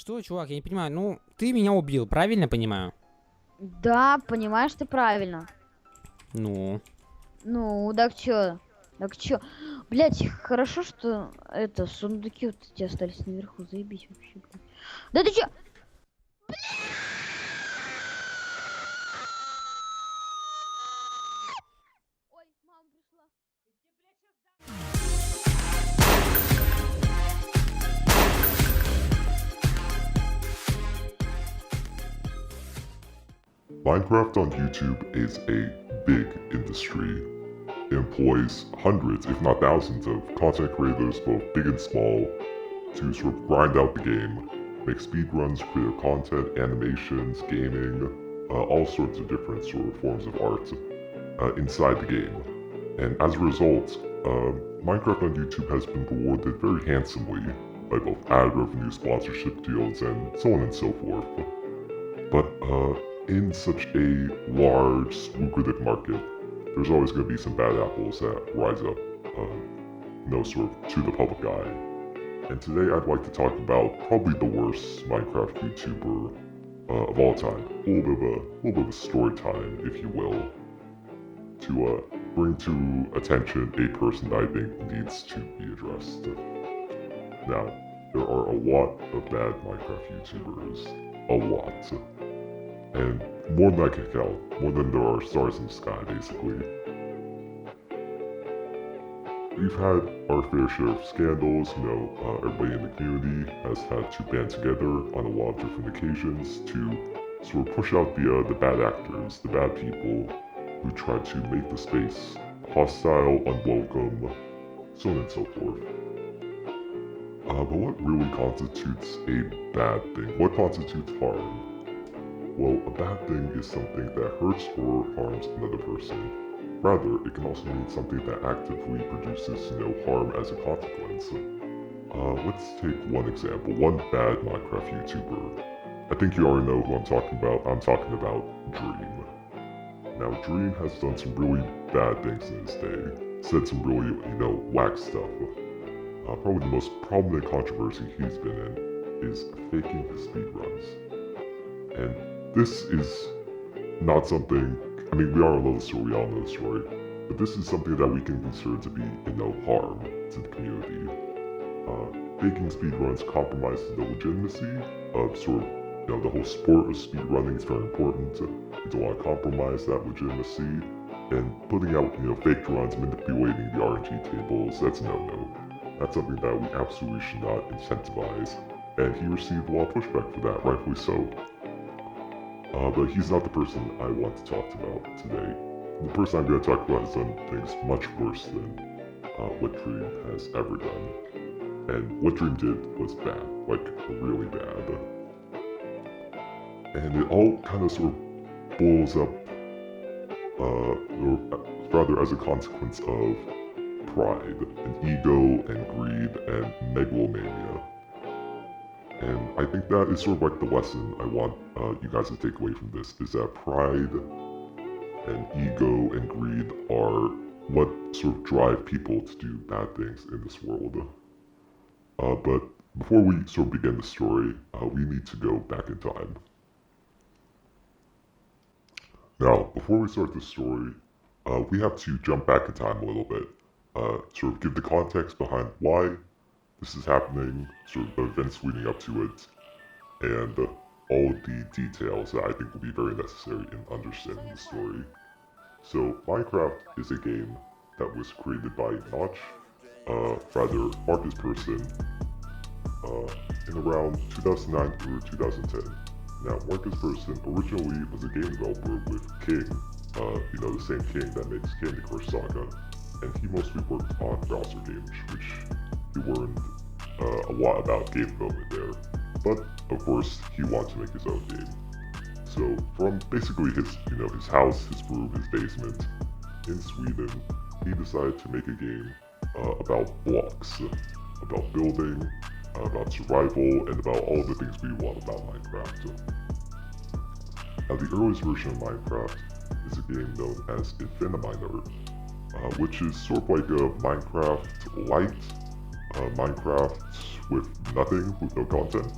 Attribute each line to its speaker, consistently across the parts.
Speaker 1: Что, чувак, я не понимаю. Ну, ты меня убил, правильно понимаю?
Speaker 2: Да, понимаешь ты правильно.
Speaker 1: Ну.
Speaker 2: Ну, так чё? Так чё? Блять, хорошо, что это, сундуки вот эти остались наверху. Заебись вообще, блядь. Да ты чё? Ой, мама пришла.
Speaker 3: Minecraft on YouTube is a big industry. It employs hundreds, if not thousands, of content creators, both big and small, to sort of grind out the game, make speedruns, create content, animations, gaming, all sorts of different sort of forms of art inside the game. And as a result, Minecraft on YouTube has been rewarded very handsomely by both ad revenue, sponsorship deals, and so on and so forth. But in such a large, lucrative market, there's always going to be some bad apples that rise up, sort of to the public eye. And today I'd like to talk about probably the worst Minecraft YouTuber of all time. A little bit of a story time, if you will, to bring to attention a person that I think needs to be addressed. Now, there are a lot of bad Minecraft YouTubers. A lot. And more than I can count, more than there are stars in the sky, basically. We've had our fair share of scandals, everybody in the community has had to band together on a lot of different occasions to sort of push out the bad actors, the bad people who try to make the space hostile, unwelcome, so on and so forth. But what really constitutes a bad thing? What constitutes harm? Well, a bad thing is something that hurts or harms another person. Rather, it can also mean something that actively produces, harm as a consequence. Let's take one example, one bad Minecraft YouTuber. I think you already know who I'm talking about. I'm talking about Dream. Now, Dream has done some really bad things in his day. Said some really, whack stuff. Probably the most prominent controversy he's been in is faking his speedruns. And this is not something, we all know the story, we all know the story, but this is something that we can consider to be, harm to the community. Faking speedruns compromises the legitimacy of sort of, the whole sport of speedrunning is very important. We don't want to compromise that legitimacy, and putting out, fake runs, manipulating the RNG tables, that's a no-no. That's something that we absolutely should not incentivize, and he received a lot of pushback for that, rightfully so. But he's not the person I want to talk about today. The person I'm going to talk about has done things much worse than what Dream has ever done. And what Dream did was bad, like really bad. And it all kind of sort of boils up, or rather as a consequence of pride, and ego, and greed, and megalomania. And I think that is sort of like the lesson I want you guys to take away from this, is that pride and ego and greed are what sort of drive people to do bad things in this world. But before we sort of begin the story, we need to go back in time. Now, before we start the story, we have to jump back in time a little bit, sort of give the context behind why this is happening, sort of the events leading up to it, and all of the details that I think will be very necessary in understanding the story. So, Minecraft is a game that was created by Marcus Persson, in around 2009 through 2010. Now, Marcus Persson originally was a game developer with King, the same King that makes Candy Crush Saga, and he mostly worked on browser games, which he learned a lot about game development there. But of course, he wanted to make his own game. So from basically his house, his room, his basement in Sweden, he decided to make a game about blocks, about building, about survival, and about all the things we love about Minecraft. Now, the earliest version of Minecraft is a game known as Infiniminer, which is sort of like a Minecraft Lite, Minecraft with nothing, with no content.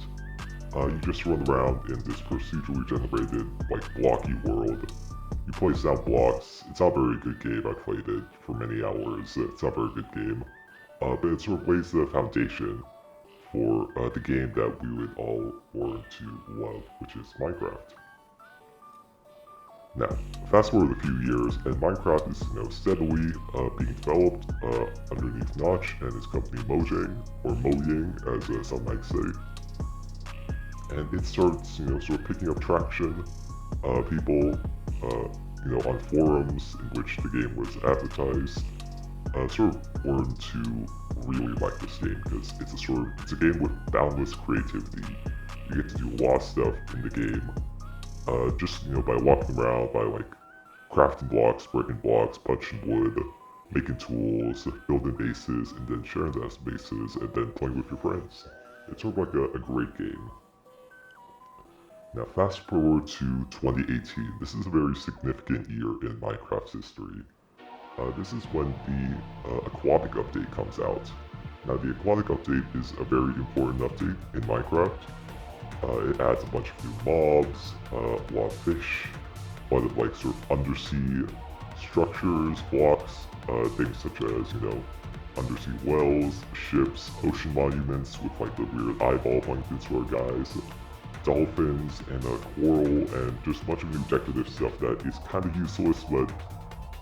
Speaker 3: You just run around in this procedurally generated, like, blocky world. You place down blocks. It's not a very good game. I played it for many hours. It's not a very good game. But it sort of lays the foundation for the game that we would all learn to love, which is Minecraft. Now, fast forward a few years, and Minecraft is steadily being developed underneath Notch and his company Mojang, or Mojang as some might say. And it starts, sort of picking up traction. People, on forums in which the game was advertised, sort of learned to really like this game because it's a game with boundless creativity. You get to do a lot of stuff in the game. Just by walking around, by like crafting blocks, breaking blocks, punching wood, making tools, building bases, and then sharing those bases, and then playing with your friends. It's sort of like a great game. Now fast forward to 2018. This is a very significant year in Minecraft's history. This is when the aquatic update comes out. Now the aquatic update is a very important update in Minecraft. It adds a bunch of new mobs, a lot of fish, a lot of like sort of undersea structures, blocks, things such as, undersea wells, ships, ocean monuments with like the weird eyeball pointing to our guys, dolphins, and coral, and just a bunch of new decorative stuff that is kind of useless, but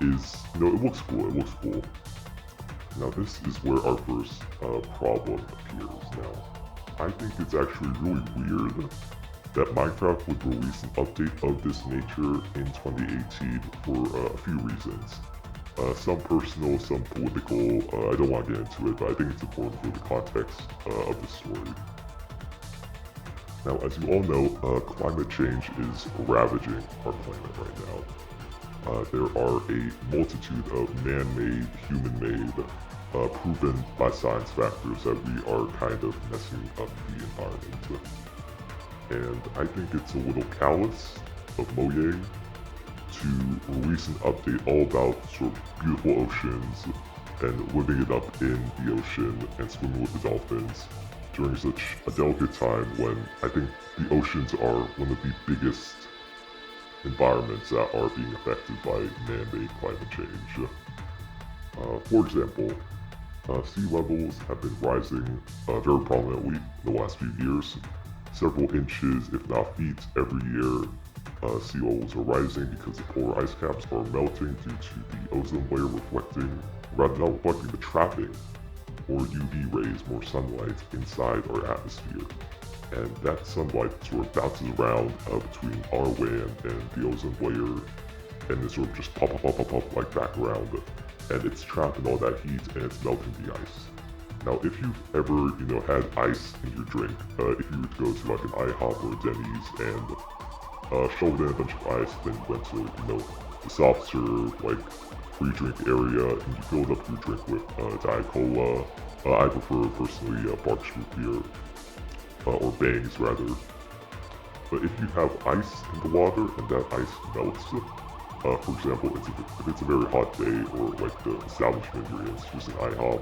Speaker 3: is, it looks cool, Now this is where our first problem appears now. I think it's actually really weird that Minecraft would release an update of this nature in 2018 for a few reasons. Some personal, some political. I don't want to get into it, but I think it's important for the context of the story. Now, as you all know, climate change is ravaging our planet right now. There are a multitude of man-made, human-made, proven by science factors that we are kind of messing up the environment. And I think it's a little callous of Mojang to release an update all about sort of beautiful oceans and living it up in the ocean and swimming with the dolphins during such a delicate time when I think the oceans are one of the biggest environments that are being affected by man-made climate change. For example, sea levels have been rising very prominently in the last few years. Several inches, if not feet, every year. Sea levels are rising because the polar ice caps are melting due to the ozone layer not reflecting the trapping or UV rays, more sunlight inside our atmosphere. And that sunlight sort of bounces around between our land and the ozone layer, and it sort of just pop like back around. And it's trapping all that heat and it's melting the ice. Now, if you've ever, had ice in your drink, if you would go to like an IHOP or a Denny's and shoveled in a bunch of ice, then you went to, the soft serve, like, free drink area, and you filled up your drink with Diet Cola. I prefer, personally, Bark Root Beer, or Bangs, rather. But if you have ice in the water and that ice melts, for example, if it's a very hot day, or like the establishment you're in, it's just an IHOP,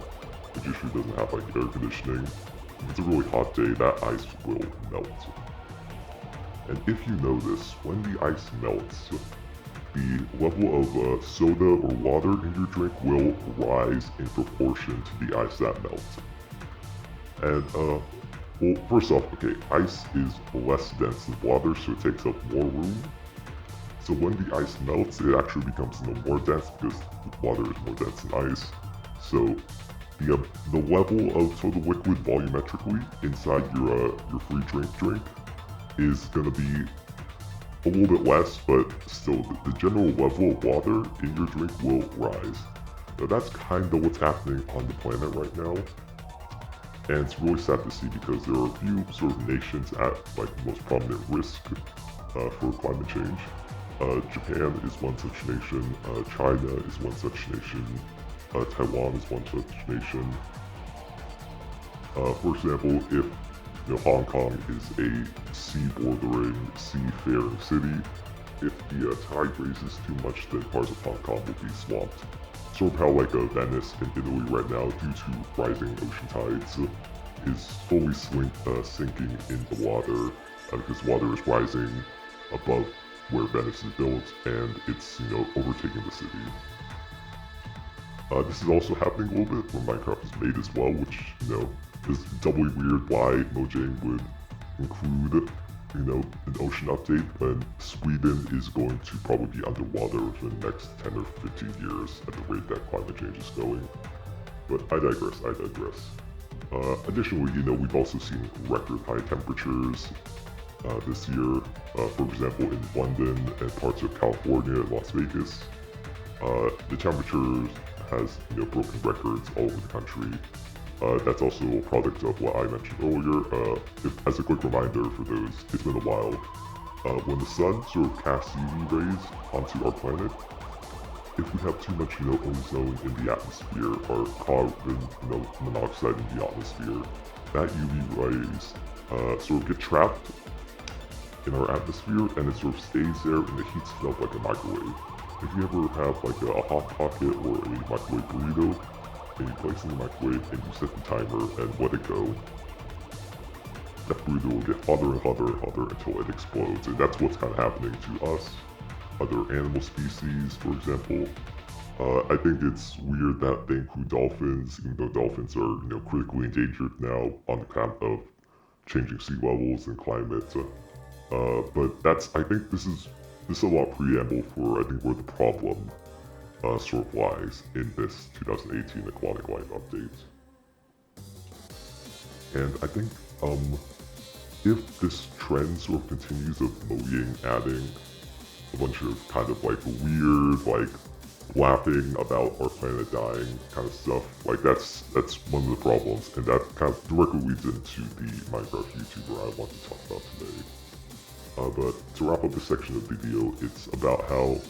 Speaker 3: which usually doesn't have like air conditioning. If it's a really hot day, that ice will melt. And if you know this, when the ice melts, the level of soda or water in your drink will rise in proportion to the ice that melts. And well, first off, okay, ice is less dense than water, so it takes up more room. So when the ice melts, it actually becomes more dense because water is more dense than ice. So the level of total liquid volumetrically inside your free drink is gonna be a little bit less, but still the general level of water in your drink will rise. Now that's kind of what's happening on the planet right now. And it's really sad to see because there are a few sort of nations at like the most prominent risk for climate change. Japan is one such nation, China is one such nation, Taiwan is one such nation. For example, if Hong Kong is a sea-bordering, seafaring city, if the tide raises too much, then parts of Hong Kong will be swamped. Sort of how like Venice and Italy right now due to rising ocean tides. is slowly sinking in the water because water is rising above where Venice is built, and it's, overtaking the city. This is also happening a little bit when Minecraft is made as well, which, is doubly weird why Mojang would include, an ocean update when Sweden is going to probably be underwater for the next 10 or 15 years at the rate that climate change is going. But I digress. Additionally, we've also seen record high temperatures this year. For example, in London and parts of California and Las Vegas, the temperature has broken records all over the country. That's also a product of what I mentioned earlier. As a quick reminder for those, it's been a while. When the sun sort of casts UV rays onto our planet, if we have too much, ozone in the atmosphere or carbon, monoxide in the atmosphere, that UV rays sort of get trapped in our atmosphere and it sort of stays there and it heats it up like a microwave. If you ever have like a hot pocket or a microwave burrito, and you place it in the microwave and you set the timer and let it go, that burrito will get hotter and hotter and hotter until it explodes. And that's what's kind of happening to us. Other animal species, for example. I think it's weird that they include dolphins, even though dolphins are, critically endangered now on account of changing sea levels and climate. But I think this is a lot preamble for, I think, where the problem sort of lies in this 2018 Aquatic Life update. And I think, if this trend sort of continues of Mojang adding a bunch of kind of like weird, like laughing about our planet dying kind of stuff, like that's one of the problems, and that kind of directly leads into the Minecraft YouTuber I want to talk about today. But to wrap up this section of the video, it's about how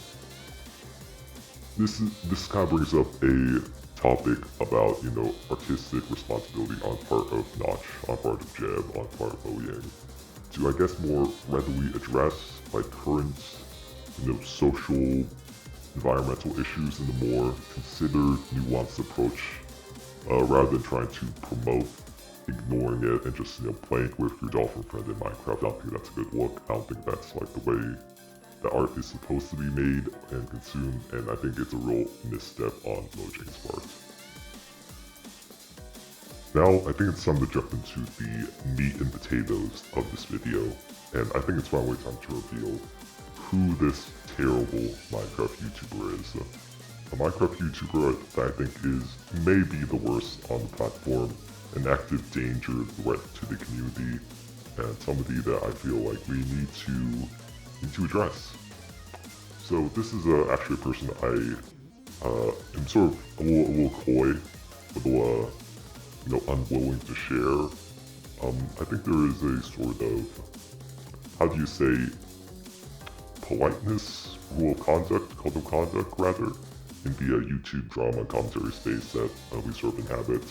Speaker 3: this kind of brings up a topic about, artistic responsibility on part of Notch, on part of Jeb, on part of Mojang, to I guess more readily address like current, social, environmental issues in a more considered, nuanced approach, rather than trying to promote ignoring it and just, playing with your dolphin friend in Minecraft. I don't think that's a good look. I don't think that's like the way that art is supposed to be made and consumed, and I think it's a real misstep on Mojang's part. Now, I think it's time to jump into the meat and potatoes of this video, and I think it's finally time to reveal who this terrible Minecraft YouTuber is. A Minecraft YouTuber that I think is maybe the worst on the platform, an active danger threat to the community, and somebody that I feel like we need to address. So this is actually a person I am sort of a little coy, a little unwilling to share. I think there is a sort of, how do you say, politeness, rule of conduct, code of conduct rather, in the YouTube drama commentary space that we sort of inhabit,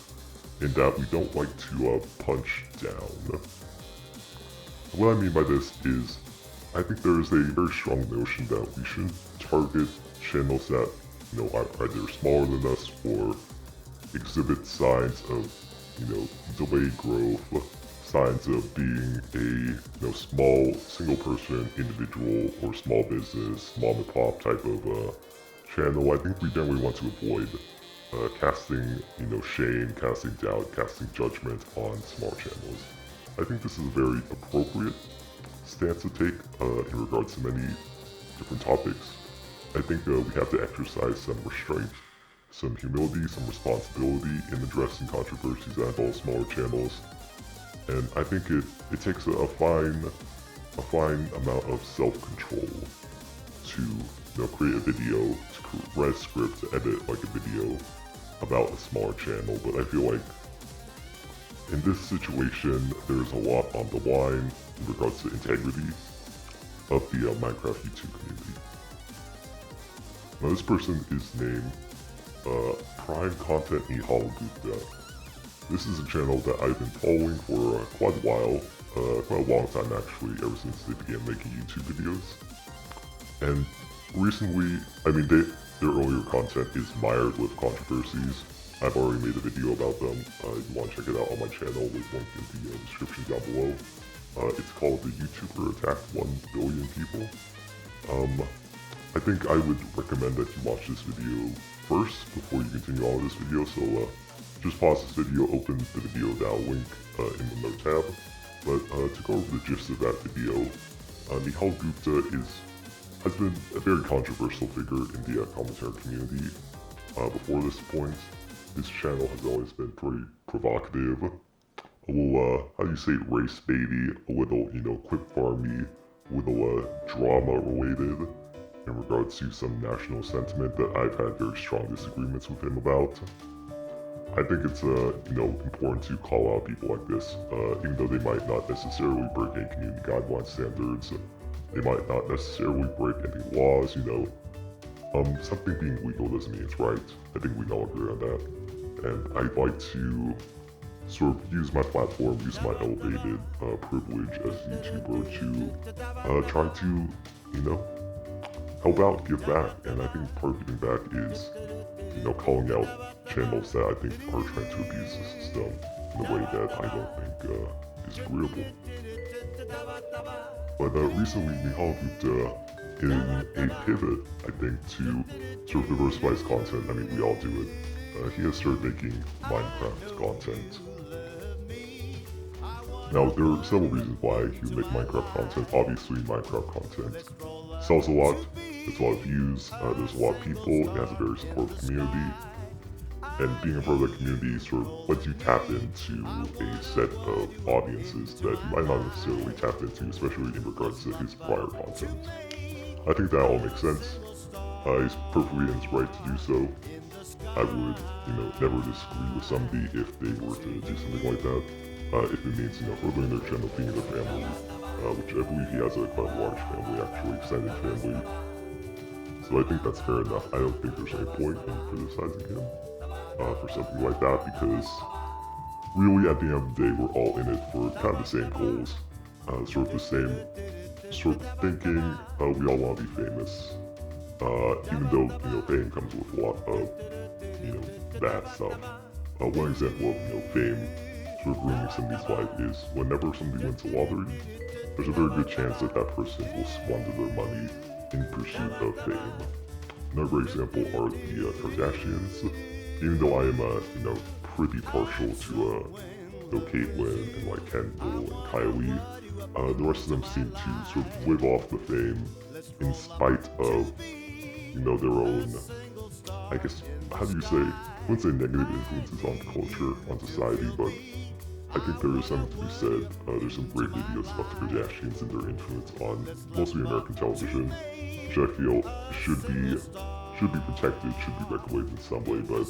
Speaker 3: in that we don't like to punch down. What I mean by this is, I think there is a very strong notion that we shouldn't target channels that, are either smaller than us or exhibit signs of, delayed growth, signs of being a, small single-person individual or small business, mom and pop type of channel. I think we generally want to avoid casting, shame, casting doubt, casting judgment on small channels. I think this is a very appropriate stance to take in regards to many different topics. I think we have to exercise some restraint, some humility, some responsibility in addressing controversies that involve smaller channels. And I think it takes a fine amount of self-control to create a video, to write a script, to edit like a video about a smaller channel. But I feel like in this situation, there's a lot on the line in regards to integrity of the Minecraft YouTube community. Now this person is named Prime Content Gupta. This is a channel that I've been following for quite a while, quite a long time actually, ever since they began making YouTube videos. And recently, I mean, their earlier content is mired with controversies, I've already made a video about them. If you want to check it out on my channel, with link in the description down below. It's called the YouTuber Attacked 1 Billion People. I think I would recommend that you watch this video first before you continue on with this video. So just pause this video, open the video that I'll link in the note tab. But to go over the gist of that video, Nihal Gupta has been a very controversial figure in the commentary community. Before this point, his channel has always been pretty provocative, a little, how do you say, race baity, a little, quick farmy, a little drama related in regards to some national sentiment that I've had very strong disagreements with him about. I think it's, important to call out people like this, even though they might not necessarily break any community guideline standards, they might not necessarily break any laws, something being legal doesn't mean it's right. I think we all agree on that. And I'd like to sort of use my platform, use my elevated privilege as a YouTuber to try to, help out, give back. And I think part of giving back is, calling out channels that I think are trying to abuse the system in a way that I don't think is agreeable. But recently, Nihal Gupta, in a pivot, I think, to sort of diversify his content, I mean, we all do it, he has started making Minecraft content. Now, there are several reasons why he would make Minecraft content. Obviously, Minecraft content sells a lot, gets a lot of views, there's a lot of people, it has a very supportive community, and being a part of that community sort of lets you tap into a set of audiences that you might not necessarily tap into, especially in regards to his prior content. I think that all makes sense. He's perfectly in his right to do so. I would, never disagree with somebody if they were to do something like that. If it means, furthering their channel, feeding their family, which I believe he has a quite large family, actually, extended family. So I think that's fair enough. I don't think there's any point in criticizing him for something like that, because really, at the end of the day, we're all in it for kind of the same goals, sort of the same sort of thinking. We all want to be famous, even though, fame comes with a lot of, bad stuff. One example of, fame sort of ruining somebody's life is whenever somebody wins a lottery, there's a very good chance that that person will squander their money in pursuit of fame. Another example are the Kardashians. Even though I am, pretty partial to, Caitlyn and like Kendall and Kylie, the rest of them seem to sort of live off the fame in spite of, their own, I guess, how do you say, I wouldn't say negative influences on culture, on society, but I think there is something to be said. There's some great videos about the Kardashians and their influence on mostly American television, which I feel should be protected, should be regulated in some way. But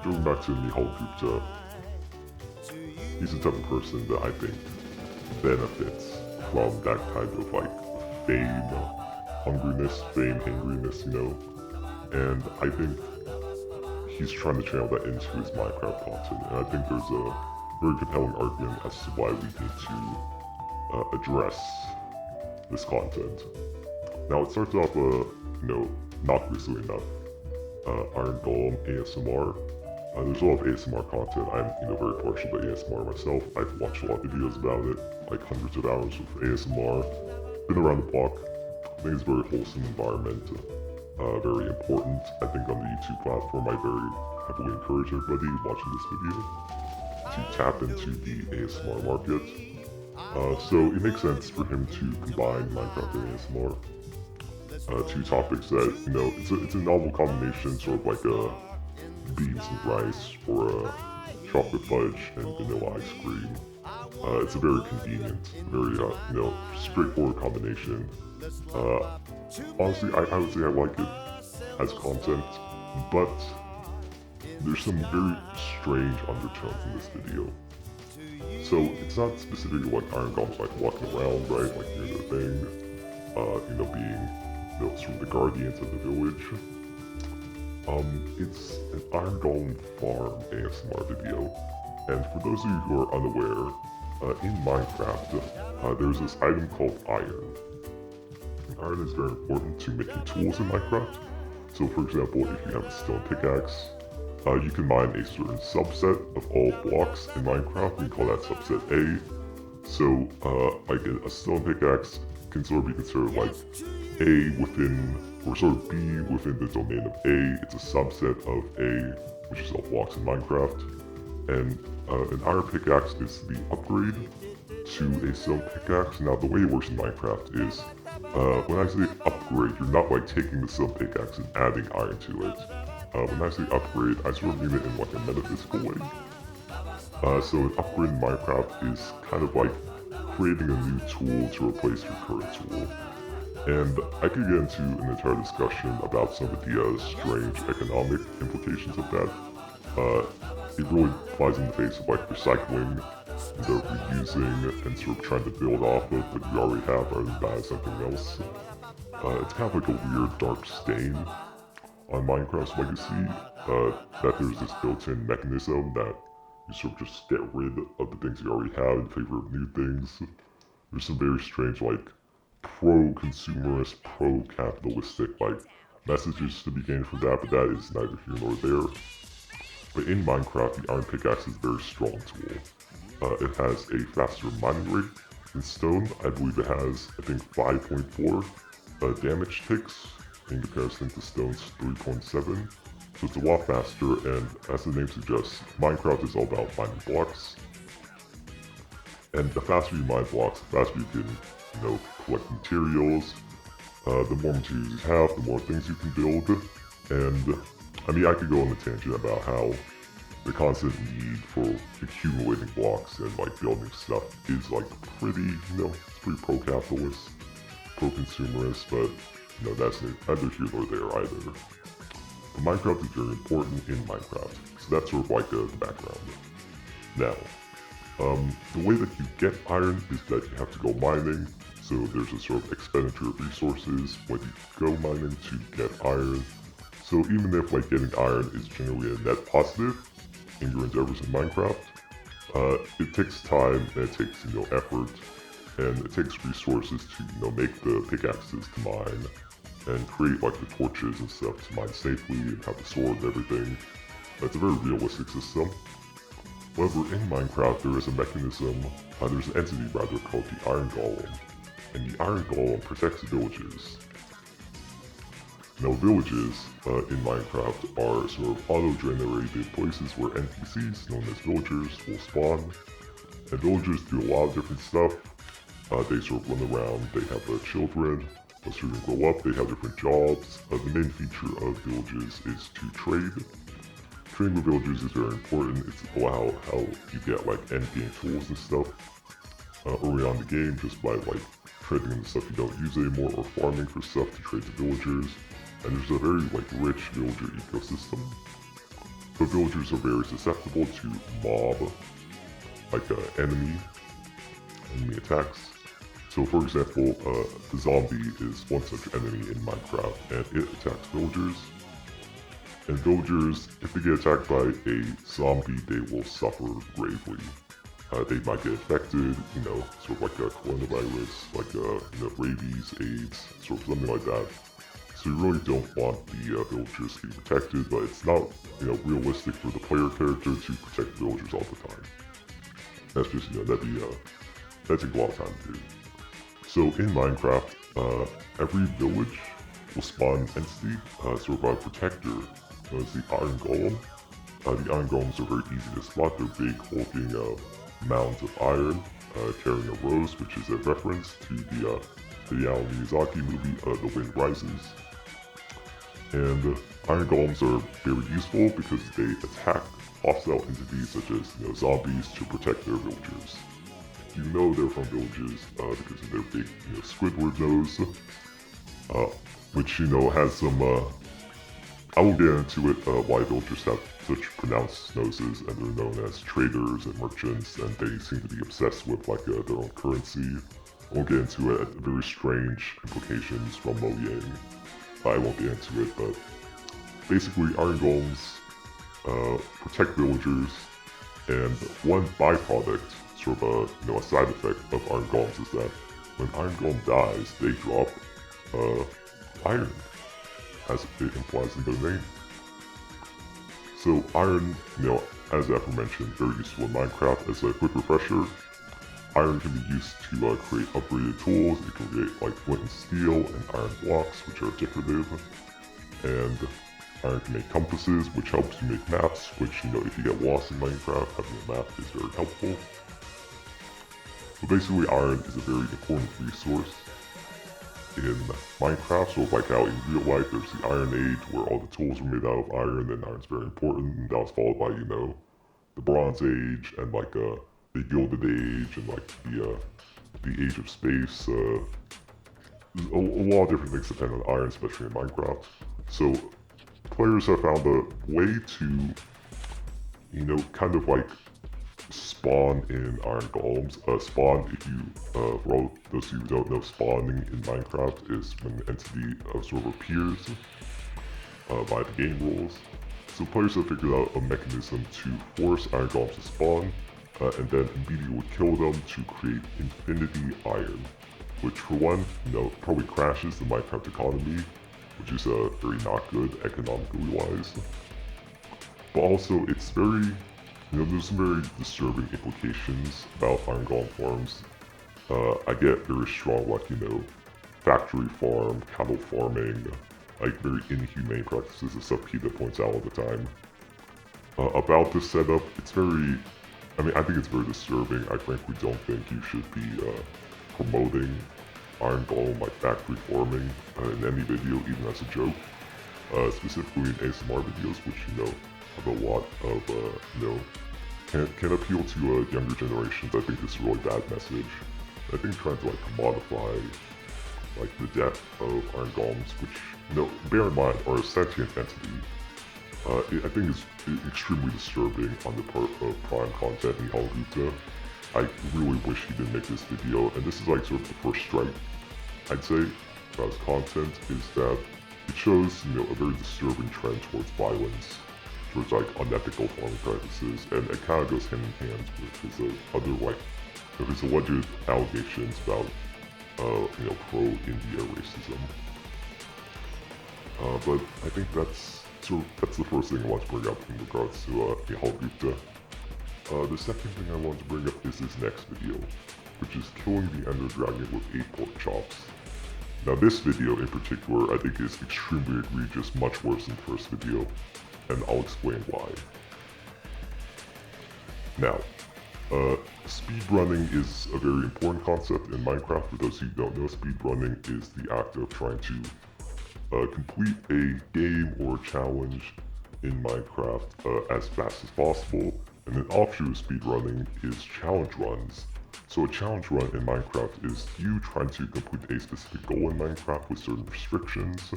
Speaker 3: going back to Nihal Gupta, he's the type of person that I think benefits from that kind of like fame hungriness, fame hangriness, and I think he's trying to channel that into his Minecraft content, and I think there's a very compelling argument as to why we need to address this content. Now it starts off, not recently enough, Iron Golem ASMR. There's a lot of ASMR content. I'm, very partial to ASMR myself. I've watched a lot of videos about it, like hundreds of hours of ASMR. Been around the block. I think it's a very wholesome environment, very important. I think on the YouTube platform, I very heavily encourage everybody watching this video to tap into the ASMR market. So it makes sense for him to combine Minecraft and ASMR. Two topics that, it's a novel combination, sort of like a beans and rice or a chocolate fudge and vanilla ice cream. It's a very convenient, very, straightforward combination. Honestly, I would say I like it as content, but there's some very strange undertones in this video. So it's not specifically like Iron Golem's like walking around, right, like doing their thing, being, sort of the guardians of the village. It's an Iron Golem farm ASMR video, and for those of you who are unaware, in Minecraft, there's this item called iron. And iron is very important to making tools in Minecraft. So for example, if you have a stone pickaxe, you can mine a certain subset of all blocks in Minecraft. We call that subset A. So, like a stone pickaxe can sort of be considered like A within, or sort of B within the domain of A. It's a subset of A, which is all blocks in Minecraft. And an iron pickaxe is the upgrade to a stone pickaxe. Now, the way it works in Minecraft is, when I say upgrade, you're not like taking the stone pickaxe and adding iron to it. When I say upgrade, I sort of mean it in like a metaphysical way. So an upgrade in Minecraft is kind of like creating a new tool to replace your current tool. And I could get into an entire discussion about some of the strange economic implications of that. It really flies in the face of like recycling and reusing and sort of trying to build off of what you already have rather than buy something else. It's kind of like a weird dark stain on Minecraft's legacy, that there's this built-in mechanism that you sort of just get rid of the things you already have in favor of new things. There's some very strange, like, pro-consumerist, pro-capitalistic, like, messages to be gained from that, but that is neither here nor there. But in Minecraft, the iron pickaxe is a very strong tool. It has a faster mining rate than stone. I believe it has, I think, 5.4 damage ticks in comparison to stone's 3.7. So it's a lot faster, and as the name suggests, Minecraft is all about mining blocks. And the faster you mine blocks, the faster you can, collect materials. The more materials you have, the more things you can build. And, I mean, I could go on a tangent about how the constant need for accumulating blocks and, like, building stuff is, like, pretty, it's pretty pro-capitalist, pro-consumerist, but, that's neither here nor there either. But Minecraft is very important in Minecraft, so that's sort of like the background. Now, the way that you get iron is that you have to go mining, so there's a sort of expenditure of resources when you go mining to get iron. So even if like getting iron is generally a net positive in your endeavors in Minecraft, it takes time and it takes effort and it takes resources to make the pickaxes to mine and create like the torches and stuff to mine safely and have the sword and everything. It's a very realistic system. However, in Minecraft there is a mechanism, there's an entity rather called the Iron Golem, and the Iron Golem protects villages. Now villages in Minecraft are sort of auto-generated places where NPCs, known as villagers, will spawn. And villagers do a lot of different stuff. They sort of run around, they have children, once they're going to grow up, they have different jobs. The main feature of villages is to trade. Trading with villagers is very important. It's how you get like endgame tools and stuff early on in the game, just by like trading in the stuff you don't use anymore or farming for stuff to trade to villagers. And there's a very like rich villager ecosystem. But villagers are very susceptible to mob, like enemy attacks. So for example, the zombie is one such enemy in Minecraft, and it attacks villagers. And villagers, if they get attacked by a zombie, they will suffer gravely. They might get infected, sort of like a coronavirus, like rabies, AIDS, sort of something like that. So you really don't want the villagers to be protected, but it's not, realistic for the player character to protect villagers all the time. That's just, that'd take a lot of time to do. So in Minecraft, every village will spawn an entity, sort of a protector, known as the Iron Golem. The Iron Golems are very easy to spot. They're big, hulking mounds of iron, carrying a rose, which is a reference to the Hayao Miyazaki movie, The Wind Rises. And Iron Golems are very useful because they attack hostile entities such as zombies to protect their villagers. You know they're from villages because of their big Squidward nose, which has some. I will get into it why villagers have such pronounced noses, and they're known as traders and merchants, and they seem to be obsessed with like their own currency. I won't get into it. Very strange implications from Mojang. I won't get into it, but basically Iron Golems protect villagers, and one byproduct, sort of a side effect of Iron Golems, is that when Iron Golem dies, they drop iron, as it implies in their name. So iron, as aforementioned, very useful in Minecraft as a quick refresher. Iron can be used to create upgraded tools. It can create like flint and steel and iron blocks, which are decorative. And iron can make compasses, which helps you make maps, which, if you get lost in Minecraft, having a map is very helpful. But basically, iron is a very important resource in Minecraft. So like how in real life there's the Iron Age where all the tools were made out of iron, and iron's very important, and that was followed by, the Bronze Age and like the Gilded Age and like the Age of Space. A lot of different things depend on iron, especially in Minecraft. So players have found a way to, kind of like spawn in iron golems. Spawn, if you, for all those of you who don't know, spawning in Minecraft is when an entity sort of appears by the game rules. So players have figured out a mechanism to force iron golems to spawn, and then immediately kill them to create infinity iron, which for one, probably crashes the Minecraft economy, which is very not good economically wise. But also, it's very, there's some very disturbing implications about iron golem farms. I get very strong, like, factory farm, cattle farming, like very inhumane practices and stuff PETA points out all the time. About this setup, it's very, I think it's very disturbing. I frankly don't think you should be promoting iron golem like factory farming in any video, even as a joke. Specifically in ASMR videos, which have a lot of can appeal to younger generations. I think this is a really bad message. I think trying to like commodify like the depth of iron golems, which bear in mind are a sentient entity. I think is extremely disturbing on the part of Prime content Nihal Gupta. I really wish he didn't make this video, and this is like sort of the first strike, I'd say, about his content, is that it shows, a very disturbing trend towards violence, towards like unethical farming practices, and it kind of goes hand in hand with his other like, his alleged allegations about, pro-India racism. But I think that's the first thing I want to bring up in regards to Nihal Gupta. The second thing I want to bring up is his next video, which is killing the Ender Dragon with 8 pork chops. Now this video in particular I think is extremely egregious, much worse than the first video, and I'll explain why. Now, speedrunning is a very important concept in Minecraft. For those who don't know, speedrunning is the act of trying to complete a game or a challenge in Minecraft as fast as possible. And an offshoot of speedrunning is challenge runs. So a challenge run in Minecraft is you trying to complete a specific goal in Minecraft with certain restrictions.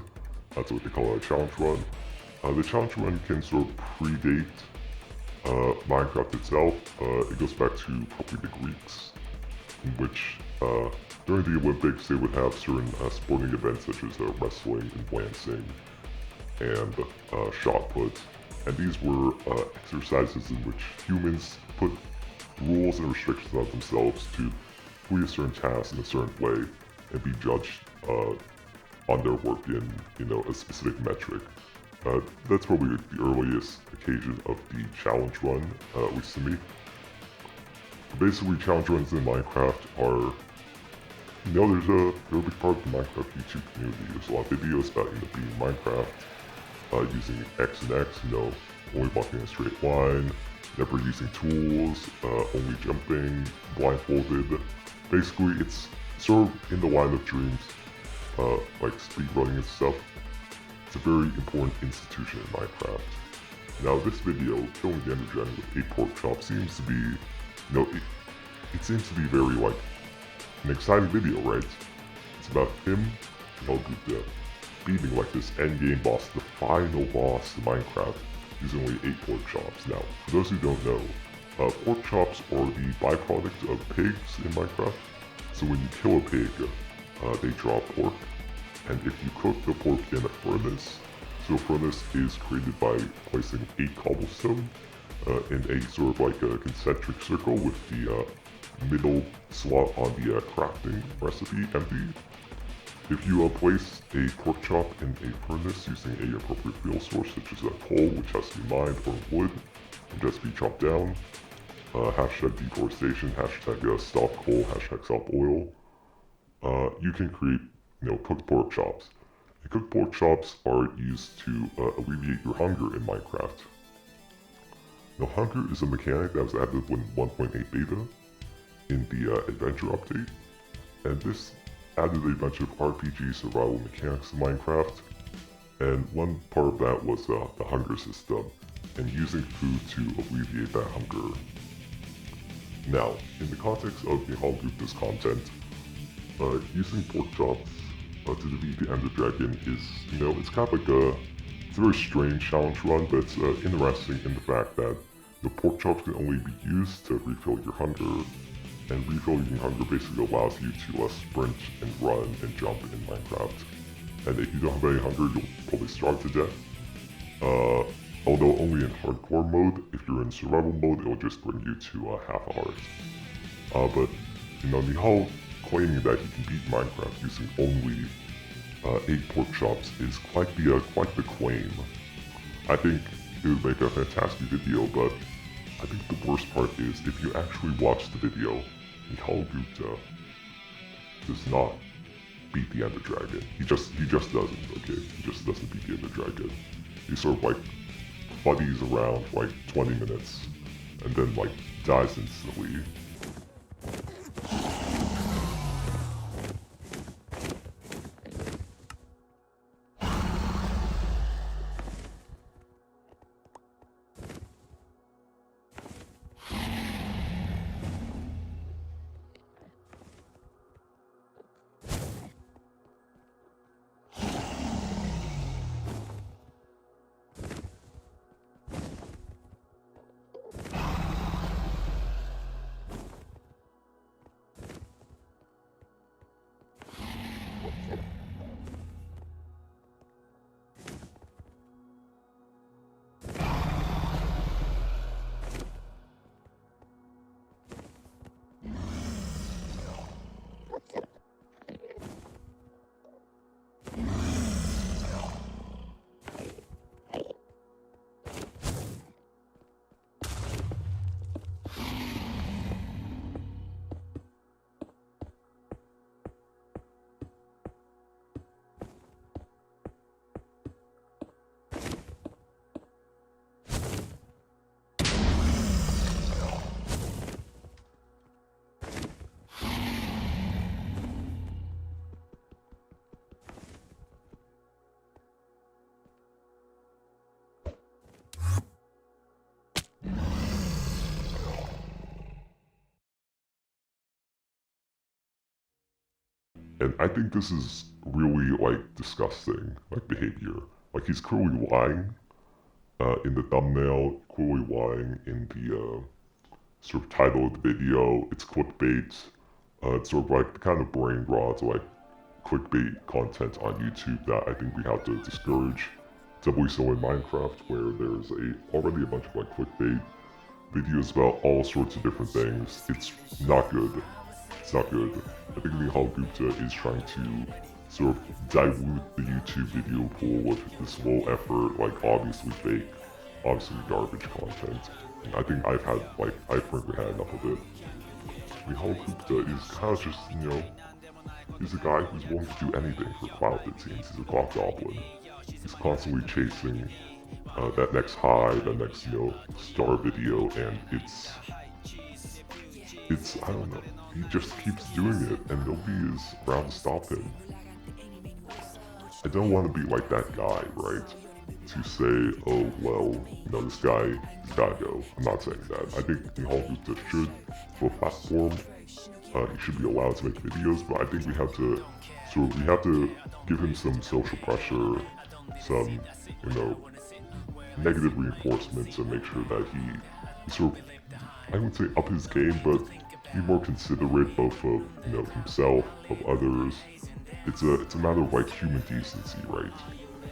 Speaker 3: That's what they call a challenge run. The challenge run can sort of predate Minecraft itself. It goes back to probably the Greeks, in which during the Olympics they would have certain sporting events such as wrestling and lancing and shot put. And these were exercises in which humans put rules and restrictions on themselves to complete a certain task in a certain way and be judged on their work in, a specific metric. That's probably the earliest occasion of the challenge run, at least to me. Basically, challenge runs in Minecraft are, they're a big part of the Minecraft YouTube community. There's a lot of videos about, being Minecraft, using X and X, only walking in a straight line, never using tools, only jumping, blindfolded. Basically, it's sort of in the line of dreams, like speedrunning and stuff. It's a very important institution in Minecraft. Now, this video, killing the Ender Dragon with 8 pork chops, seems to be, it seems to be very, like, an exciting video, right? It's about him, Nihal Gupta, beating, like, this endgame boss, the final boss in Minecraft, using only 8 pork chops. Now, for those who don't know, pork chops are the byproduct of pigs in Minecraft. So when you kill a pig, they draw pork. And if you cook the pork in a furnace, so a furnace is created by placing 8 cobblestone in a sort of like a concentric circle with the middle slot on the crafting recipe empty. If you place a pork chop in a furnace using a appropriate fuel source such as a coal, which has to be mined, or wood, which has to be chopped down, hashtag deforestation, hashtag stop coal, hashtag stop oil, you can create, cooked pork chops. And cooked pork chops are used to alleviate your hunger in Minecraft. Now, hunger is a mechanic that was added with 1.8 beta in the adventure update, and this added a bunch of RPG survival mechanics to Minecraft, and one part of that was the hunger system, and using food to alleviate that hunger. Now, in the context of the Hall Gupta's content, using pork chops to defeat the Ender Dragon is, it's kind of like it's a very strange challenge run, but it's interesting in the fact that the pork chops can only be used to refill your hunger, and refilling your hunger basically allows you to sprint and run and jump in Minecraft. And if you don't have any hunger, you'll probably starve to death. Although only in hardcore mode. If you're in survival mode, it'll just bring you to half a heart. But Nihal claiming that he can beat Minecraft using only 8 pork chops is quite the claim. I think it would make a fantastic video, but I think the worst part is if you actually watch the video, Nihal Gupta does not beat the Ender Dragon. He just doesn't, okay? He just doesn't beat the Ender Dragon. He sort of buddies around for 20 minutes and then dies instantly. And I think this is really disgusting, behavior. He's clearly lying in the thumbnail, clearly lying in the sort of title of the video. It's clickbait. It's sort of the kind of brain rot clickbait content on YouTube that I think we have to discourage. Doubly so in Minecraft, where there's already a bunch of clickbait videos about all sorts of different things. It's not good. It's not good. I think Nihal Gupta is trying to sort of dilute the YouTube video pool with this low effort, obviously fake, obviously garbage content. And I think I've frankly had enough of it. Nihal Gupta is kind of just, he's a guy who's willing to do anything for clout, it seems. He's a clout goblin. He's constantly chasing that next high, that next, star video, and it's, I don't know. He just keeps doing it, and nobody is around to stop him. I don't want to be like that guy, right? To say, oh, well, this guy, he's gotta go. I'm not saying that. I think Nihal Gupta should, for a platform, he should be allowed to make videos, but I think we have to give him some social pressure, some, negative reinforcement to make sure that he sort of, I wouldn't say up his game, but be more considerate both of, himself, of others. It's a matter of human decency, right?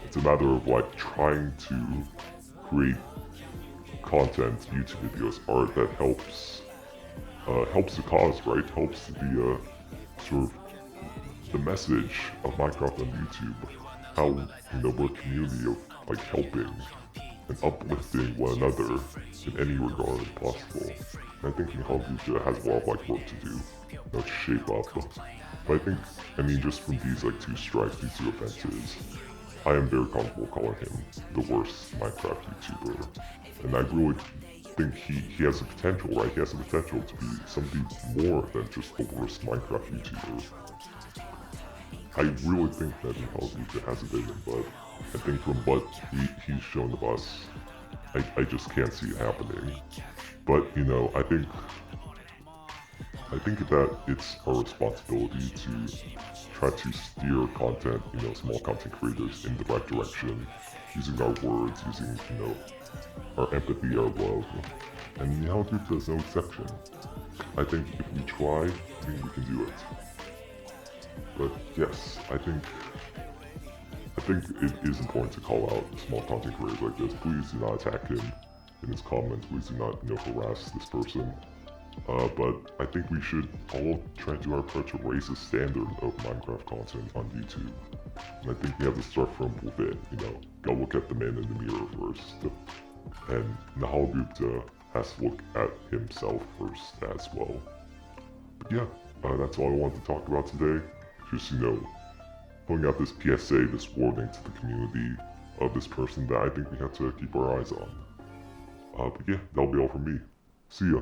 Speaker 3: It's a matter of trying to create content, YouTube videos, art that helps the cause, right? Helps the sort of the message of Minecraft on YouTube, how, we're a community of, like, helping and uplifting one another in any regard possible. And I think Nahalbuja has a lot of, like, work to do, to shape up. But I mean, just from these, like, 2 strikes, these 2 offenses, I am very comfortable calling him the worst Minecraft YouTuber. And I really think he has the potential, right? He has the potential to be something more than just the worst Minecraft YouTuber. I really think that Nahalbuja has it in him, but I think from what he's shown of us, I just can't see it happening. But, I think that it's our responsibility to try to steer content, small content creators in the right direction, using our words, using, our empathy, our love. And Nahalbuja is no exception. I think if we try, I think we can do it. But yes, I think it is important to call out small content creators like this. Please do not attack him in his comments. Please do not, harass this person. But I think we should all try to do our part to raise the standard of Minecraft content on YouTube. And I think we have to start from within, Go look at the man in the mirror first. And Nahalbuja has to look at himself first as well. But yeah, that's all I wanted to talk about today. Just, putting out this PSA, this warning to the community of this person that I think we have to keep our eyes on. But yeah, that'll be all from me. See ya.